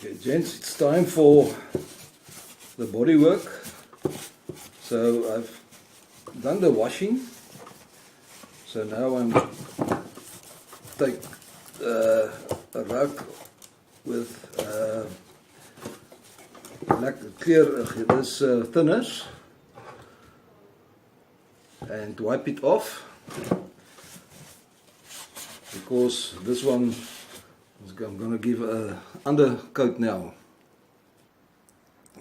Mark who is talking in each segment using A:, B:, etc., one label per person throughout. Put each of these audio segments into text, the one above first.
A: Okay, gents, it's time for the body work. So I've done the washing. So now I'm take a rug with clear this thinners and wipe it off, because this one I'm going to give an undercoat now.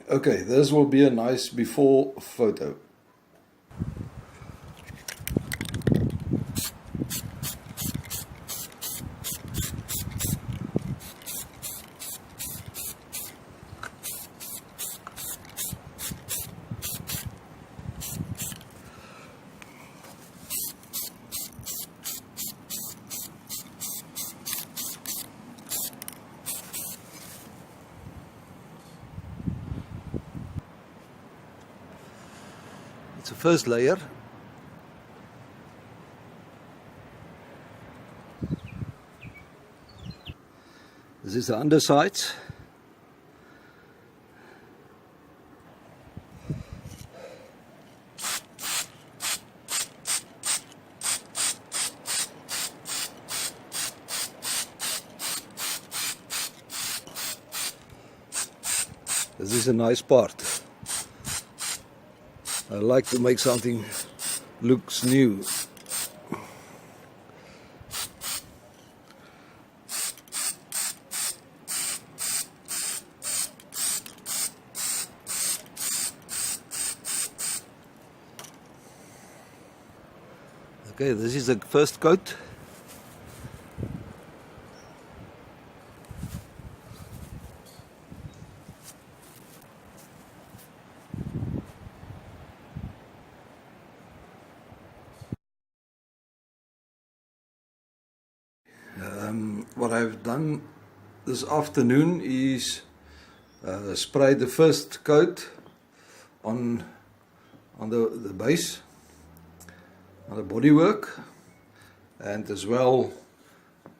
A: Okay, this will be a nice before photo. It's the first layer. This is the underside. This is a nice part. I like to make something looks new. Okay, this is the first coat. What I've done this afternoon is spray the first coat on the base, on the bodywork, and as well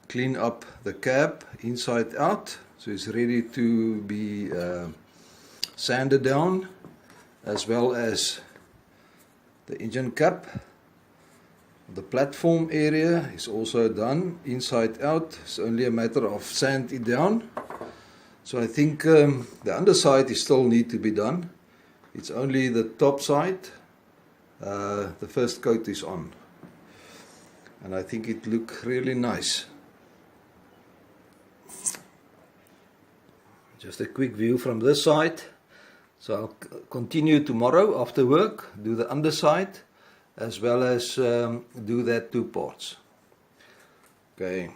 A: clean up the cab inside out, so it's ready to be sanded down, as well as the engine cap. The platform area is also done inside out. It's only a matter of sand it down. So I think the underside is still need to be done. It's only the top side. The first coat is on, and I think it look really nice. Just a quick view from this side. So I'll continue tomorrow after work, do the underside, as well as do that two parts. Okay.